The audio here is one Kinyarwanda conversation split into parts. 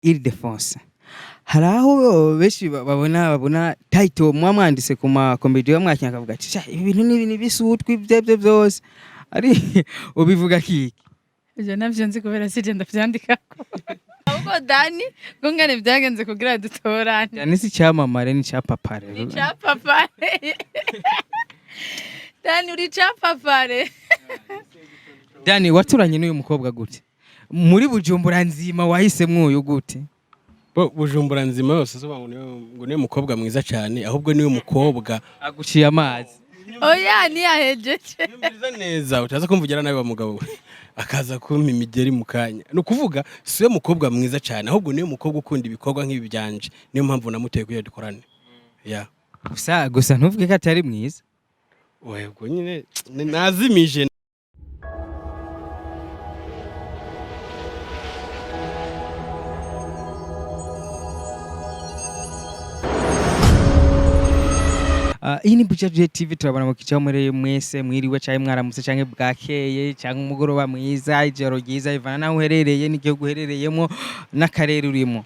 Ildephonse. Hari aho benshi babona title mwamwanditse ku ma comedy bamwakina akavuga ati ibi bintu ni ibintu bisutwe ibyo byose ari ubivuga kiki je navyo nzi kubera sije ndavyandikako ahubwo Dany gongane byagenze kugira dutorane yani si cyamamare ni cyapapare ni cyapapare Dany uri cyapapare Dany waturanye n'uyu mukobwa gute muri Bujumbura nzima wahisemwo uyu gute Bujumbura nzima yose so ngo niyo mukobwa mwiza cyane ahubwo niyo mukobwa aguciye amazi oya ni yahejeje Umviriza neza utaza kumvugira nawe mugabo akaza kumpa imigeri mu kanya no kuvuga siwe mukobwa mwiza cyane ahubwo niyo mukobwa ukunda ibikorwa nk'ibi byanje niyo mpamvu namuteye kuyo dukorane ya gusa ntuvuge ko atari mwiza ubwo nyine nazimije iyi ni BAJAJI TV turabona mu kicaho muri mwese mwiriwe cyangwa mwaramutse cyangwa bwakeye cyangwa umugoroba mwiza ijoro ryiza ivana naho uherereye n'igihugu uherereyemo n'akarere urimo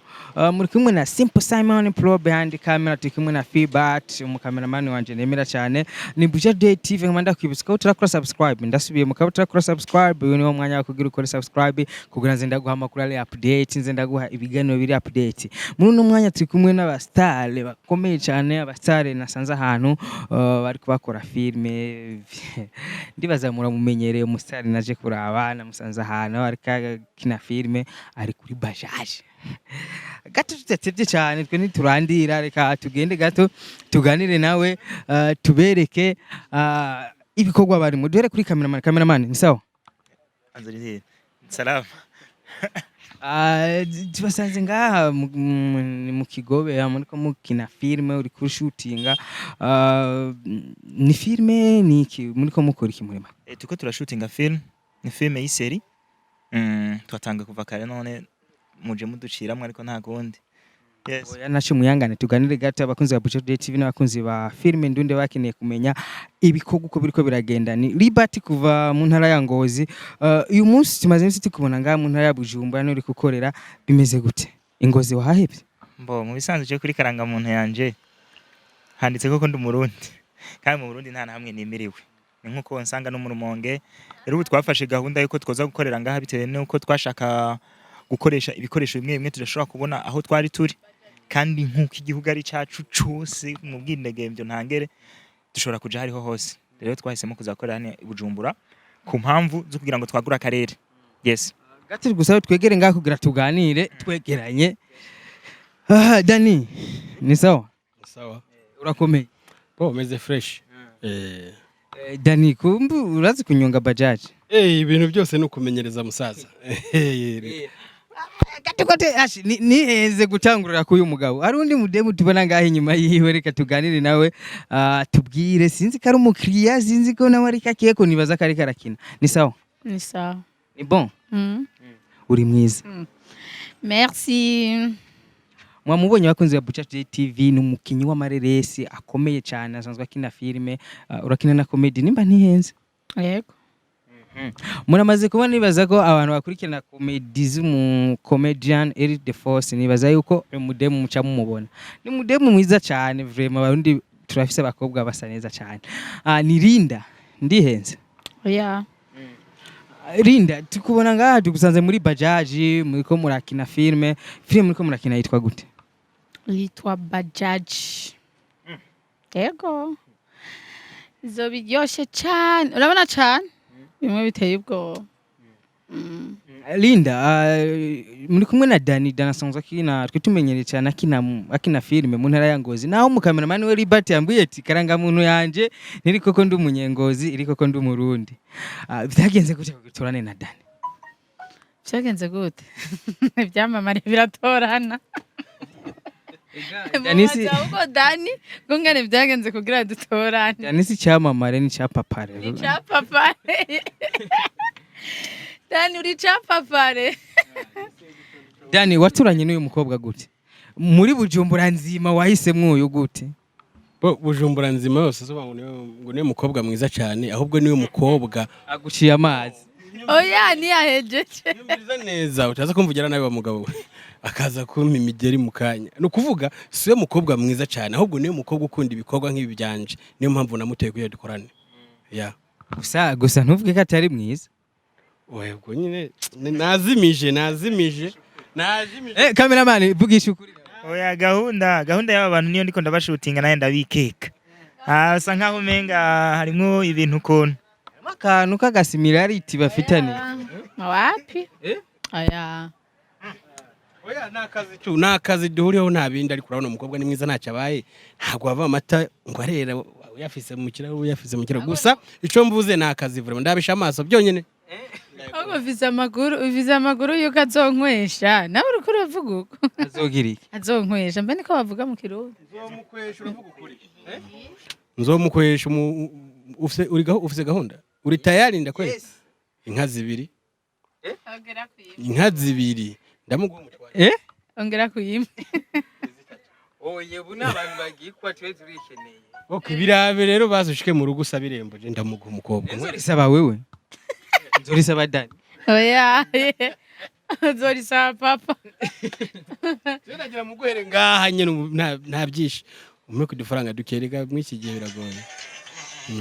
muri kumwe na Simple Simon Pro behind camera turi kumwe na Libert cameraman wanje nemera cyane ni BAJAJI TV nkanda kwibutsa ko turakora subscribe ndasubiye mu kabutura kora subscribe uyu niwo mwanya wo kugira ukore subscribe kugira nze ndaguha amakuru ari update nze ndaguha ibiganiro biri update muri uno mwanya turi kumwe n'abastare bakomeye cyane abastare nasanze ahantu bari kubakora filme ndibaza muramumenyereye umusitari naje kuraba namusanze ahantu ari kina filme ari kuri BAJAJI gato tutatevye cyane twe niturandira reka tugende gato tuganire nawe tubereke ibikorwa bari mu duhere kuri cameraman ni sawa Anzuri salama tubasanze ngaha mu Kigobe muri ko mukina filme uri ku shootinga ni filme ni iki muri ko mukora iki murima tuko turashootinga film ni filme y'iseri twatanga kuva kare none muje muduciramwe ariko nta gundi yes oya naco muyangane tuganire gato abakunzi ba BAJAJI TV n'abakunzi ba filme ndunde bakeneye kumenya ibikorwa uko biriko biragenda ni Libert kuva mu ntara ya Ngozi uyu munsi tumaze imisi tukubona ngaha mu ntara ya Bujumbura no uri gukorera bimeze gute Ingozi wahahebye mbo mu bisanzwe cyo kuri karanga muntu yanje handitse ko ndi umurundi kandi mu Burundi nta hamwe nimiriwe ni nkuko nsanga no mu Rumonge rero ubu twafashe gahunda yuko twoza gukorera ngaha bitewe nuko twashaka gukoresha ibikoresho bimwe bimwe tudashobora kubona aho twari turi kandi nkuko igihugu ari cyacu cyose mu bwindegembyo ntangere dushobora kuja hariho hose rero twahisemo kuzakorera hano i Bujumbura ku mpamvu zo kugira ngo twagura akarere yes gati gusa twegere ngaha kugira tuganire twegeranye Dany ni sawa urakomeye meze fresh Dany kumbu urazi kunyonga BAJAJI ibintu byose no kumenyereza musaza Gatokote ni heze gutangurira kuyu mugabo ari undi mudemu tubona ngahe nyuma yiwe reka tuganire nawe tubwire sinzi ko ari umukiriya sinzi ko nawe ari kakeko nibaza kari karakina ni sawa ni sawa ni bon uri mwiza merci mwamubonye bakunze BAJAJI TV n'umukinyi w'amareresi akomeye cyane asanzwe akina filme urakina na comedy nimba ntihenze yego muramaze kuba nibaza ko abantu bakurikirana comedy z'umu comedian Ildephonse nibaza yuko mudemu muca mumubona ni mudemu mwiza cyane vraiment abarundi turafise abakobwa basa neza cyane ni Linda ndihenze oya Linda tukubona ngaha tugusanze muri BAJAJI muri ko murakina filme muri ko murakina yitwa gute yitwa BAJAJI yego zo biryoshe cyane urabona cyane bimwe biteye ubwo Linda muri kumwe na Dany asanzwe akina twe tumenyereye cyane akina filme mu ntara ya Ngozi naho mu cameraman we Libert yambuye ati karanga muntu yanje niri koko ndi umunyengozi iri koko ndi umurundi byagenze gute gutorane na Dany byagenze gute ibyamamare biratorana Dany gongane byagenze kugira dutorane Dany si cyamamare ni cyapapare ni cyapapare Dany uri cyapapare Dany waturanye n'uyu mukobwa gute muri Bujumbura nzima wahisemwo uyu gute Bujumbura nzima yose so ngo niyo mukobwa mwiza cyane ahubwo niyo mukobwa aguciye amazi oya niyahejeje Umviriza neza utaza kumvugira nawe wa mugabo we akaza kumpa imigeri mu kanya no kuvuga siwe mukobwa mwiza cyane ahubwo niyo mukobwa ukunda ibikorwa nk'ibi byanje niyo mpamvu namuteye kuya dukorane ya gusa ntuvuge ko atari mwiza. ubwo nyine nazimije Cameraman vugisha ukuri. Oya gahunda y'aba bantu niyo ndiko ndabashutinga naye ndabikeka. Asa nkaho umenga harimo ibintu kontu. Akantu k'agasimilarity bafitanye. wapi oya oya nakazi duhuriyeho nta bindi ariko urabona umukobwa ni mwiza ntacyo abaye ntabwo wava amata ngo arera uyafise mu kiraro gusa ico mvuze nakazi vraiment ndabisha amaso byonyene. ahubwo viza amaguru yuko azonkwesha nawe uriko uravuga uko Azogira iki? azonkwesha mbe niko bavuga mu kirundi. Nzomukwesha uravuga ukuri nzomukwesha ufise gahunda uri tayari ndakwese inka zibiri ndamuguha umutwaro ongera kuyima Oye buna abantu bagikwa twe turikeneye. okay birabe rero bazushike mu rugo usabirembo je ndamuguha umukobwa Nzorisaba wewe. Nzorisaba Dany. oya zorisaba papa Nagira muguhere ngaha nyene nta byinshi umwe kudufaranga dukereka mw'iki gihe biragoye.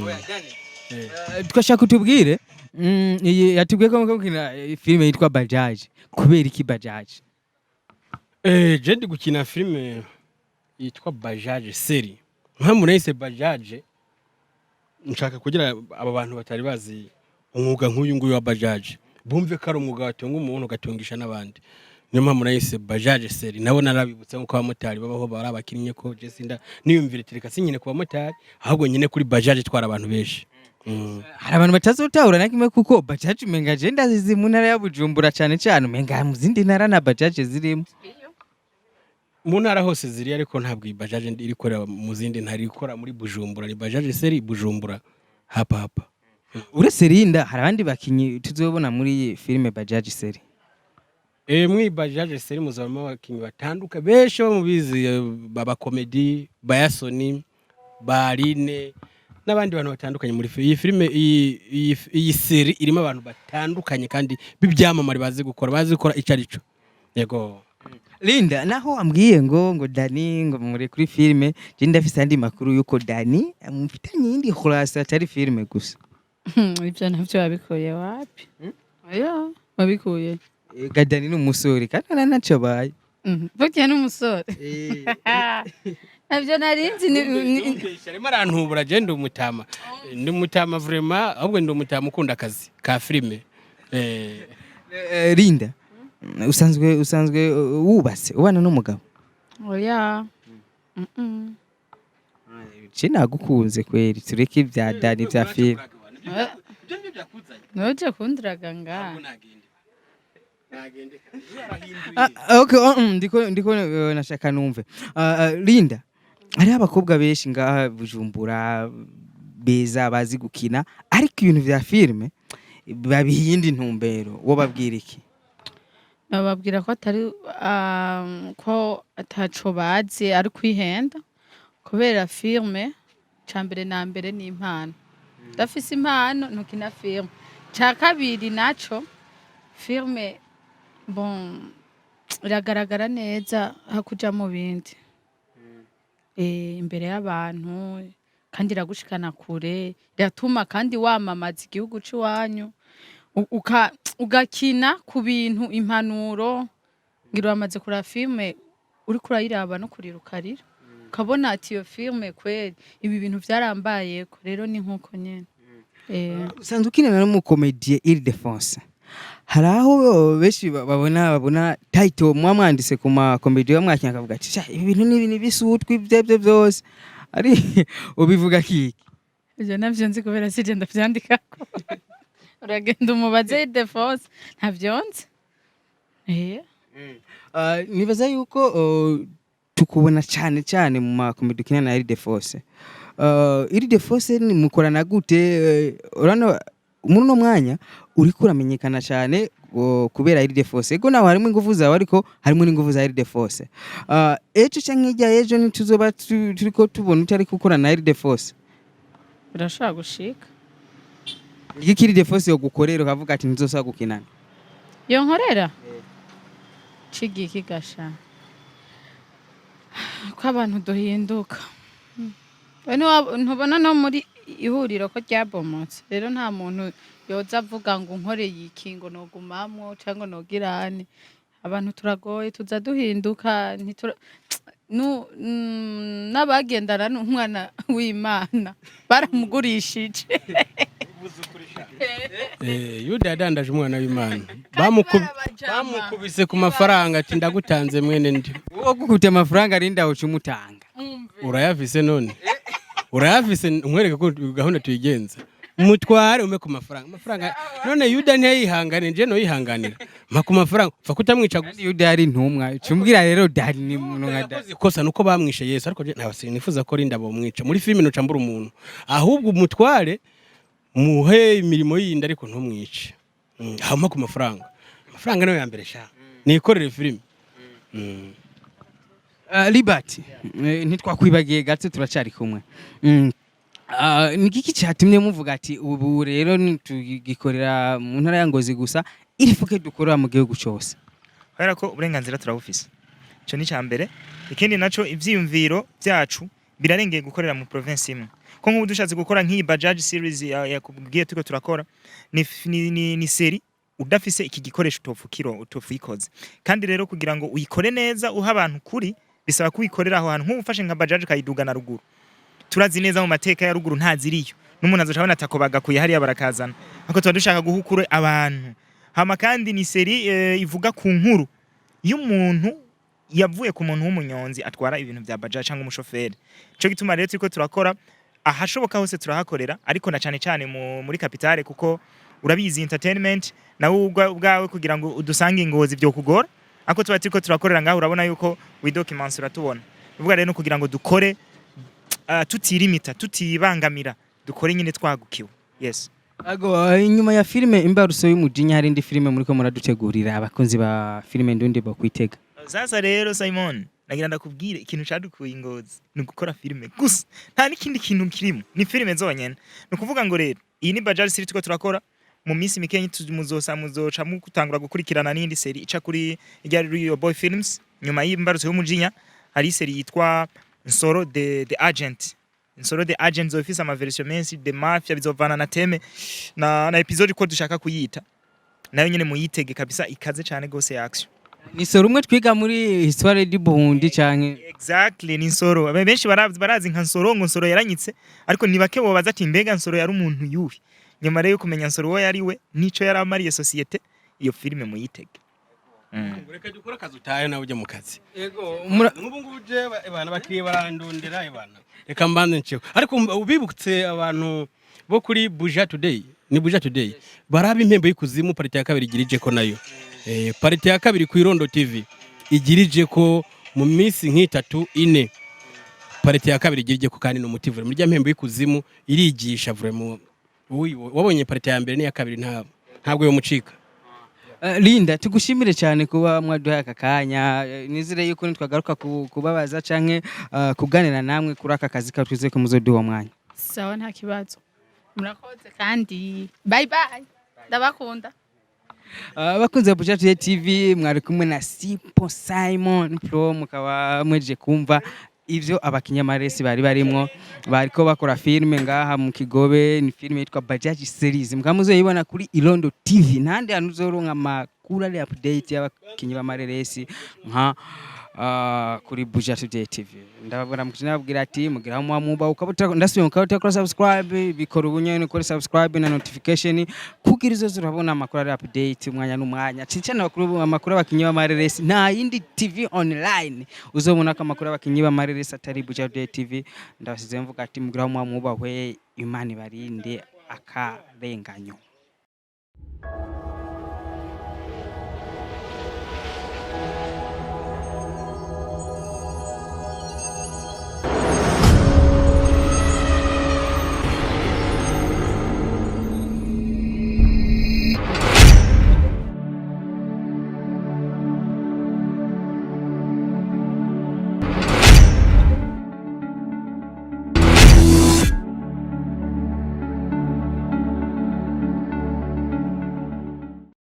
Oya Dany. Twashaka kutubwire iyi yatubwiye ko gukina filime yitwa Bajaji. Kubera iki Bajaji? Je ndi gukina filime yitwa BAJAJI series mpamvu nahise Bajaji nshaka kugira aba bantu batari bazi umwuga nk'uyu nguyu wa Bajaji bumve ko ari umwuga watunga umuntu ugatungisha n'abandi niyo mpamvu nahise BAJAJI series nabo narabibutse nko abamotari babaho bari abakinnye ko je sinda niyumvire tireka sinyine ku bamotari ahubwo nyine kuri Bajaji twara abantu benshi. Hari abantu batazotahura na kimwe kuko Bajaji menga je ndazizi mu ntara ya Bujumbura cyane menga mu zindi ntara na Bajaji zirimo. Mu ntara hose ziri ariko ntabwo iyi Bajaji iri korera mu zindi ntari ikora muri Bujumbura ni BAJAJI series Bujumbura hapa. Uretse Linda hari abandi bakinyi tuzobona muri filime BAJAJI series. Mwi BAJAJI series muzabamo abakinyi batanduka benshi bo mubizi baba comedy bayasoni barine n'abandi bantu batandukanye muri iyi filime iyi series irimo abantu batandukanye kandi bibyamamare bazi gukora icarico. Yego Linda naho ambwiye ngo Dany ngo muri kuri filime je ndafise andi makuru yuko Dany mufitanye indi khulasa atari filime gusa. ibyo nabyo wabikuye wapi oya wabikuye Dany ni umusore kandi naco baye. Vukiye n'umusore nabyo narinzi arimo arantubura je ndi umutama vraiment ahubwo ndi umutama ukunda akazi ka filime. Linda usanzwe wubatse ubana n'umugabo? oya nagukunze kweri tureke ibya Dany bya filime. noje kundiraga nga Okay ndiko nashaka numve. Linda hari abakobwa benshi ngaha Bujumbura beza bazi gukina ariko ibintu bya filime babihindi ntumbero wo babwira iki? bababwira ko atari ko ataco bazi ari kwihenda kubera filme cambere na mbere ni impano dafise impano ntukina filme ca kabiri naco filme bon iragaragara neza hakuja mu bindi imbere y'abantu kandi iragushikana kure iratuma kandi wamamaza igihugu cy'iwanyu ugakina ku bintu impanuro ngira wamaze kura filme uri kurayiraba no kurirukarira ukabona ati iyo filme kweli ibi bintu byarambaye ko rero ni nkuko nyene usanzwe ukinana n'umukomedie Ildephonse hari aho benshi babona title mwamwanditse ku makomedie bamwakina akavuga ati ibi bintu ni bisutwi byebye byose ari ubivuga kiki? Ivyo navyo nzi kubera sije ndavyandikako uragenda umubaze Ildephonse ntavyonze nibaza yuko tukubona cyane mu makomedie ukina na Ildephonse. Ildephonse ni mukorana gute? Urano muri no mwanya uriko uramenyekana cyane kubera Ildephonse ego nawe harimo ingufu zawe ariko harimo n'ingufu za Ildephonse. Ejo canke ijya ejo nituzoba turiko tubona utari gukorana na Ildephonse birashaka gushika Iki Ildephonse yo gukorera ukavuga ati nzosaba gukinana. Yo nkorera cigiki gasha ko abantu duhinduka. Ntubona no muri ihuriro ko ryabomotse rero nta muntu yoza avuga ngo nkoreye iki ngo nogumamwo cyangwa nogirane. Abantu turagoye tuza duhinduka n'abagendana n'umwana w'Imana baramugurishije. Yuda yadandaje umwana w'Imana bamukubise ku mafaranga ati ndagutanze mwene ndi. Uwo gukute amafaranga arinda ucumutanga. Urayafise none urayafise nkwereka ko gahunda tuyigenza mutware ume ku mafaranga none Yuda ntiyihangane nje no yihanganira mpa ku mafaranga upfa kutamwica gusa. Yuda yari ntumwa cumbwira rero Dany ni muntu nka Dany. Ikosa nuko bamwishe Yesu ariko je ntabase nifuza ko rinda bomwica muri filime no cambura umuntu ahubwo umutware muhe imirimo yindi ariko ntumwice. Hama ku mafaranga nayo ya mbere sha nikorere filime. Libert ntitwakwibagiye gato turacari kumwe. Nigiki cyatumye muvuga ati ubu rero tugikorera mu ntara ya Ngozi gusa irifuke dukorera mu gihugu cyose? Kubera ko uburenganzira turabufise. Ico ni cyambere. Ikindi naco ivyiyumviro byacu birarengeye gukorera mu province imwe. Ko nk'ubu dushatse gukora nk'iyi BAJAJI series yakubwiye tuko turakora ni seri udafise iki gikoresho utofuyikoze. Kandi rero kugira ngo uyikore neza uha abantu kuri bisaba kuyikorera aho hantu nk'ufashe nka BAJAJI kayiduga na ruguru. Turazi neza mu mateka ya ruguru ntaziriyo n'umuntu azocabona atakobaga kuye hari abarakazana ako tuba dushaka guhukure abantu. Hama kandi ni seri ivuga ku nkuru y'umuntu yavuye ku muntu w'umunyonzi atwara ibintu bya BAJAJI cyangwa umushoferi. Cyo gituma rero turiko turakora ahashoboka hose turahakorera ariko na cyane muri capitale kuko urabizi entertainment nawe ubwawe kugira ngo udusange Ngozi byo kugora ako tuba turiko turakorera ngaho urabona yuko we documents uratubona. Uvuga rero kugira ngo dukore tutirimita tutibangamira dukore nyine twagukiwe. Yes. Ago inyuma ya filime imbaruso y'umujinya hari indi filime muri ko muradutegurira abakunzi ba filime ndundi bakwitega. Sasa rero Simon nagira ndakubwire ikintu cadukuye Ngozi ni gukora filime gusa nta n'ikindi kintu kirimo ni zonyene. Ni kuvuga ngo rero iyi ni BAJAJI series tuko turakora mu minsi mikenyi muzoca mu gutangura gukurikirana n'indi seri ica kuri Ikiganiro Boy Films. Nyuma y'imbaruso y'umujinya hari seri yitwa Nsoro the Agent. Nsoro the Agent zofisa ama version menshi the mafia bizovana na teme na episode ko dushaka kuyita nayo nyene muyitege kabisa ikaze cyane gose ya action. Ni soro umwe twiga muri histoire du Burundi cyane. Exactly ni Nsoro benshi barazi nka Nsoro ngo Nsoro yaranyitse ariko ni bake bo baza ati mbega Nsoro yari umuntu yuhi. Nyuma rero kumenya Nsoro wo yari we nico yari amariye societe iyo filime muyitege. Reka dukora kazi utaye nawe uje mu kazi. Yego nk'ubu ngubu je abana bakiriye barandondera abana. Reka mbanze nceho ariko ubibukutse abantu bo kuri Buja Today ni Buja Today baraba impembo y'ikuzimu party ya kabiri igirije ko nayo. Party ya kabiri ku Irondo TV igirije ko mu minsi nk'itatu ine. Party ya kabiri igirije ko kandi no motive muri mpembo y'ikuzimu irigisha vraiment. Wabonye party ya mbere ni ya kabiri ntabwo yo mucika. Linda tugushimire cyane kuba mwaduhaye aka kanya nizire yuko nitwagaruka kubabaza canke kuganira namwe kuri aka kazi katwize ko muzoduha mwanya. Sawa nta kibazo. Murakoze kandi bye bye. Ndabakunda. Bakunze Buja Today TV mwari kumwe na Simon Pro mukaba mweje kumva ivyo abakinyamaresi bari barimwo bariko bakora filme ngaha mu Kigobe. Ni filme yitwa BAJAJI series mukamuzoyibona kuri Irondo TV ntande anuzoronka amakuru ari update y'abakinyi b'amareresi nka kuri Buja Today TV. Ndababona mukinabwira ati mugira mu muba ukabutaka ndasubiye ukabutaka subscribe bikora ubunyene kuri subscribe na notification kugira izo zurabona amakuru ari update umwanya n'umwanya cicana amakuru abakinyi b'amareresi nta yindi TV online uzobona ko amakuru abakinyi b'amareresi atari Buja Today TV. Ndabasize mvuga ati mugira mu muba we Imana barinde akarenganyo.